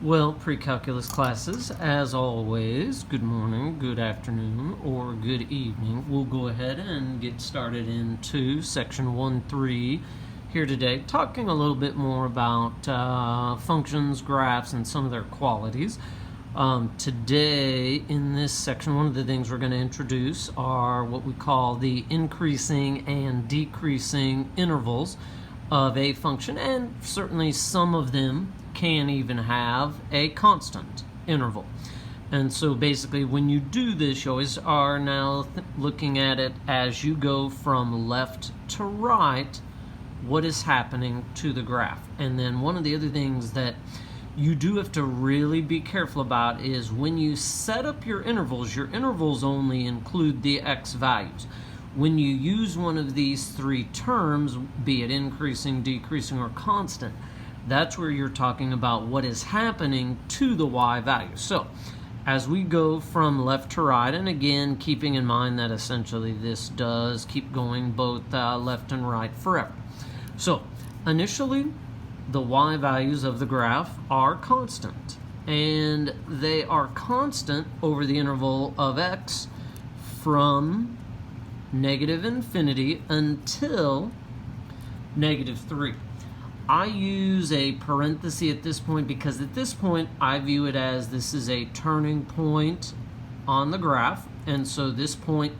Well, pre-calculus classes, as always, good morning, good afternoon, or good evening. We'll go ahead and get started into section 1.3 here today, talking a little bit more about functions, graphs, and some of their qualities. Today, in this section, one of the things we're going to introduce are what we call the increasing and decreasing intervals of a function, and certainly some of them can even have a constant interval. And so basically when you do this, you always are now looking at it as you go from left to right, what is happening to the graph. And then one of the other things that you do have to really be careful about is when you set up your intervals only include the x values. When you use one of these three terms, be it increasing, decreasing, or constant, that's where you're talking about what is happening to the y value. So as we go from left to right, and again keeping in mind that essentially this does keep going both left and right forever. So initially the y values of the graph are constant, and they are constant over the interval of x from negative infinity until negative 3. I use a parenthesis at this point because at this point I view it as this is a turning point on the graph, and so this point,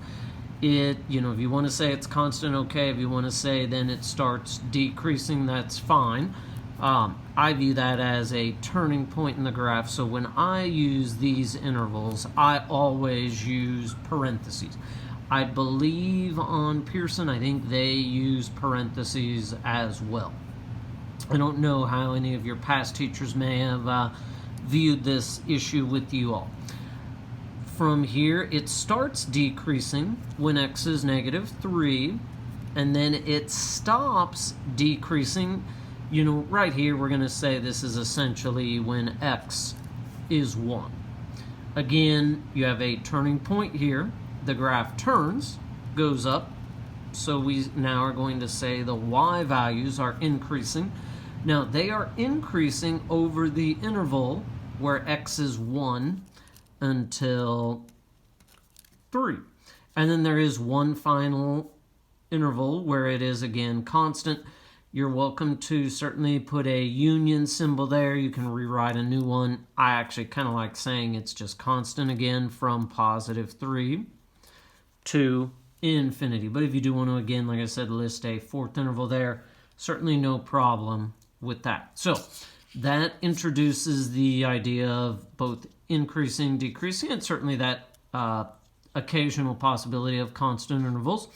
if you want to say it's constant, okay. If you want to say then it starts decreasing, that's fine. I view that as a turning point in the graph, so when I use these intervals, I always use parentheses. I believe on Pearson, I think they use parentheses as well. I don't know how any of your past teachers may have viewed this issue with you all. From here, it starts decreasing when x is negative 3, and then it stops decreasing. Right here, we're going to say this is essentially when x is 1. Again, you have a turning point here. The graph turns, goes up, so we now are going to say the y values are increasing. Now, they are increasing over the interval where x is 1 until 3. And then there is one final interval where it is, again, constant. You're welcome to certainly put a union symbol there. You can rewrite a new one. I actually kind of like saying it's just constant again from positive 3 to infinity. But if you do want to, again, like I said, list a fourth interval there, certainly no problem with that. So that introduces the idea of both increasing, decreasing, and certainly that occasional possibility of constant intervals.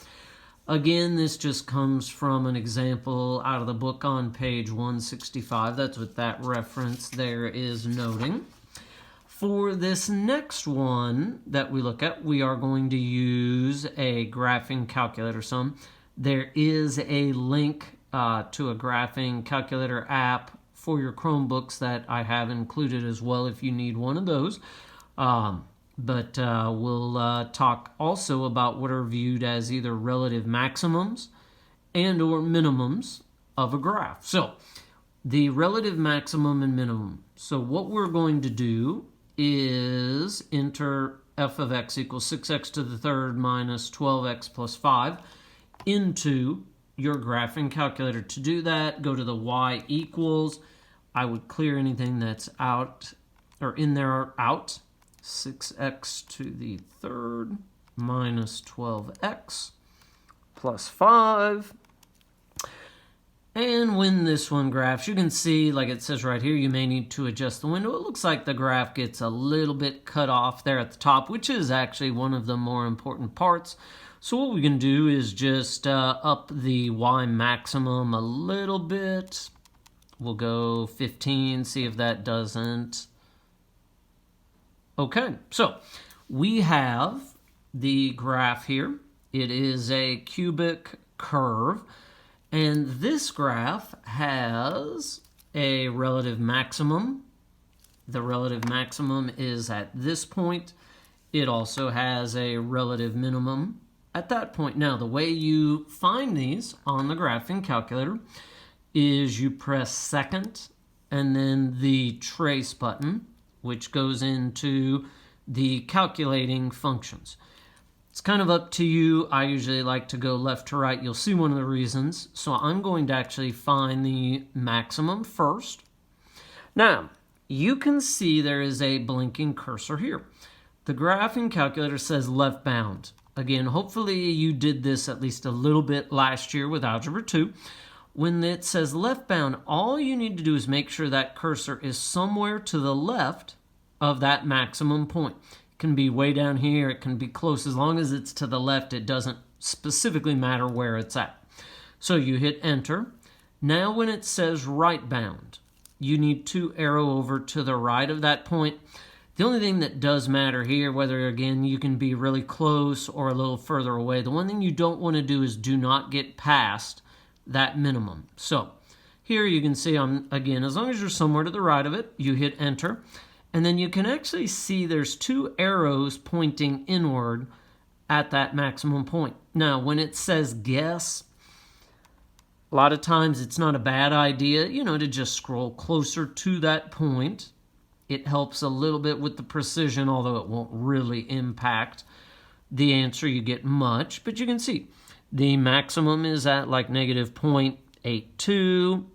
Again, this just comes from an example out of the book on page 165. That's what that reference there is noting. For this next one that we look at, we are going to use a graphing calculator sum. There is a link to a graphing calculator app for your Chromebooks that I have included as well if you need one of those. But we'll talk also about what are viewed as either relative maximums and or minimums of a graph. So the relative maximum and minimum. So what we're going to do is enter f of x equals 6x to the third minus 12x plus 5 into your graphing calculator. To do that, go to the y equals. I would clear anything that's out or in there or out. 6x to the third minus 12x plus 5. And when this one graphs, you can see, like it says right here, you may need to adjust the window. It looks like the graph gets a little bit cut off there at the top, which is actually one of the more important parts. So what we can do is just up the y maximum a little bit. We'll go 15, see if that doesn't. Okay, so we have the graph here. It is a cubic curve. And this graph has a relative maximum. The relative maximum is at this point. It also has a relative minimum at that point. Now, the way you find these on the graphing calculator is you press second and then the trace button, which goes into the calculating functions. It's kind of up to you. I usually like to go left to right. You'll see one of the reasons. So I'm going to actually find the maximum first. Now, you can see there is a blinking cursor here. The graphing calculator says left bound. Again, hopefully you did this at least a little bit last year with Algebra 2. When it says left bound, all you need to do is make sure that cursor is somewhere to the left of that maximum point. It can be way down here, it can be close. As long as it's to the left, it doesn't specifically matter where it's at. So you hit enter. Now when it says right bound, you need to arrow over to the right of that point. The only thing that does matter here, whether again you can be really close or a little further away, the one thing you don't want to do is do not get past that minimum. So here you can see, again, as long as you're somewhere to the right of it, you hit enter. And then you can actually see there's two arrows pointing inward at that maximum point. Now, when it says guess, a lot of times it's not a bad idea, to just scroll closer to that point. It helps a little bit with the precision, although it won't really impact the answer you get much. But you can see the maximum is at like negative 0.82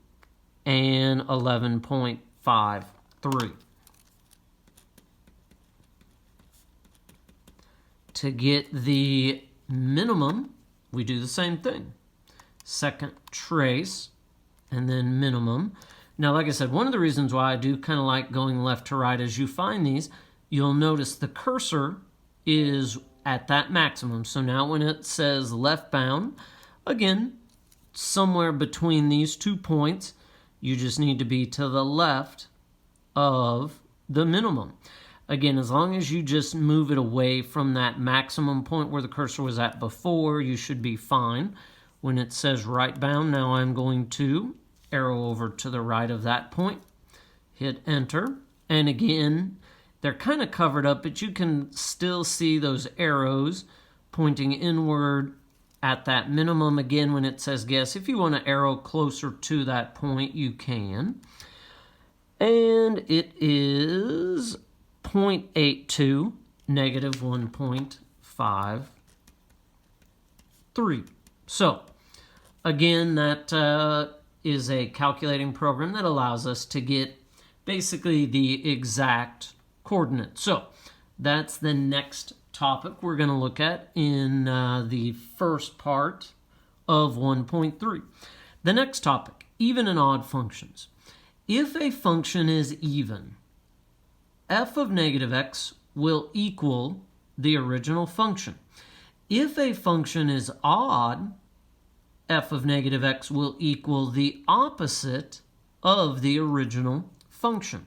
and 11.53. To get the minimum, we do the same thing. Second trace, and then minimum. Now, like I said, one of the reasons why I do kind of like going left to right as you find these, you'll notice the cursor is at that maximum. So now when it says left bound, again, somewhere between these 2 points, you just need to be to the left of the minimum. Again, as long as you just move it away from that maximum point where the cursor was at before, you should be fine. When it says right bound, now I'm going to arrow over to the right of that point, hit enter, and again, they're kind of covered up, but you can still see those arrows pointing inward at that minimum. Again, when it says guess, if you want to arrow closer to that point, you can. And it is 0.82, negative 1.53. So, again, that is a calculating program that allows us to get basically the exact coordinates. So, that's the next topic we're going to look at in the first part of 1.3. The next topic, even and odd functions. If a function is even, f of negative x will equal the original function. If a function is odd, f of negative x will equal the opposite of the original function.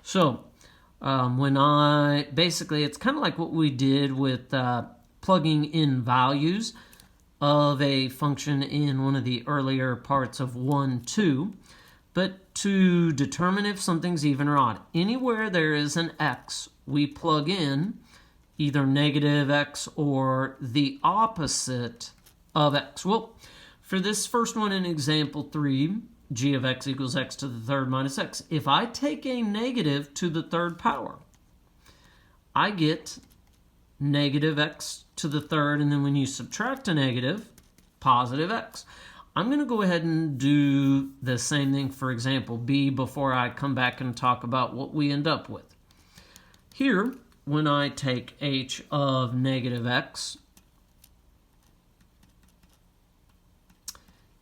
So basically it's kind of like what we did with plugging in values of a function in one of the earlier parts of 1.2. But to determine if something's even or odd, anywhere there is an x, we plug in either negative x or the opposite of x. Well, for this first one in example 3, g of x equals x to the third minus x. If I take a negative to the third power, I get negative x to the third, and then when you subtract a negative, positive x. I'm going to go ahead and do the same thing for example B before I come back and talk about what we end up with. Here, when I take h of negative x,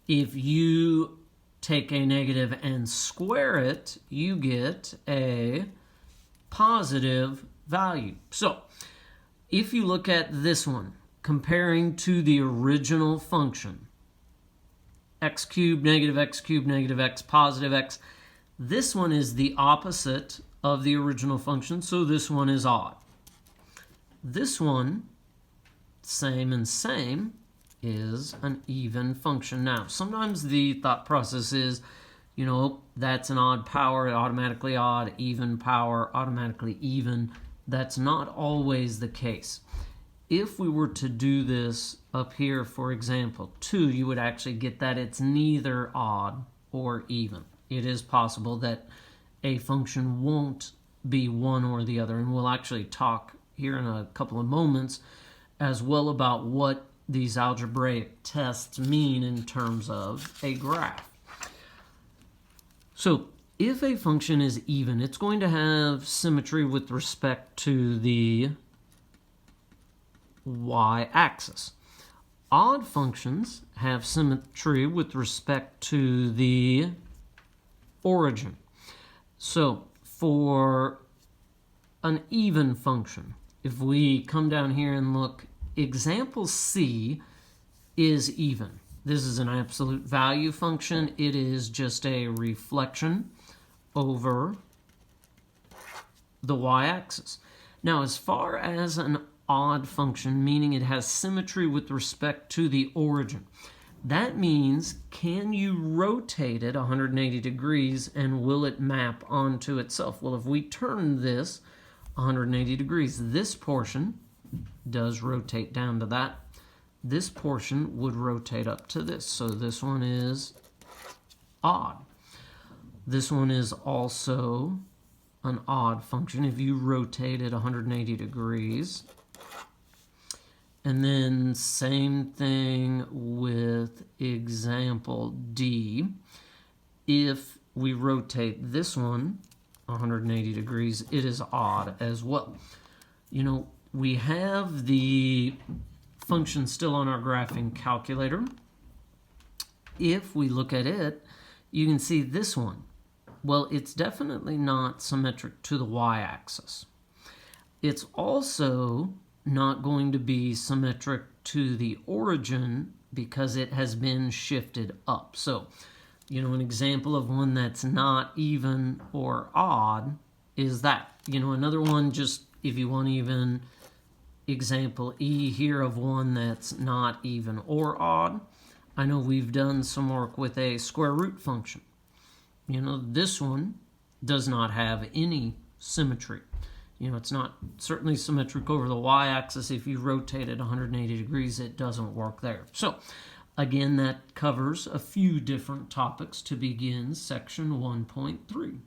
if you take a negative and square it, you get a positive value. So, if you look at this one, comparing to the original function, x cubed, negative x, positive x. This one is the opposite of the original function, so this one is odd. This one, same and same, is an even function. Now, sometimes the thought process is, that's an odd power, automatically odd, even power, automatically even. That's not always the case. If we were to do this up here, for example, 2, you would actually get that it's neither odd or even. It is possible that a function won't be one or the other. And we'll actually talk here in a couple of moments as well about what these algebraic tests mean in terms of a graph. So if a function is even, it's going to have symmetry with respect to the y-axis. Odd functions have symmetry with respect to the origin. So for an even function, if we come down here and look, example C is even. This is an absolute value function. It is just a reflection over the y-axis. Now, as far as an odd function, meaning it has symmetry with respect to the origin, that means can you rotate it 180 degrees and will it map onto itself? Well, if we turn this 180 degrees, this portion does rotate down to that. This portion would rotate up to this. So this one is odd. This one is also an odd function if you rotate it 180 degrees. And then same thing with example D. If we rotate this one 180 degrees, it is odd as well. You know, we have the function still on our graphing calculator. If we look at it, you can see this one. Well, it's definitely not symmetric to the y-axis. It's also not going to be symmetric to the origin because it has been shifted up. So, you know, an example of one that's not even or odd is that. You know, another one, just if you want even example E here of one that's not even or odd, I know we've done some work with a square root function. You know, this one does not have any symmetry. You know, it's not certainly symmetric over the y-axis. If you rotate it 180 degrees, it doesn't work there. So, again, that covers a few different topics to begin section 1.3.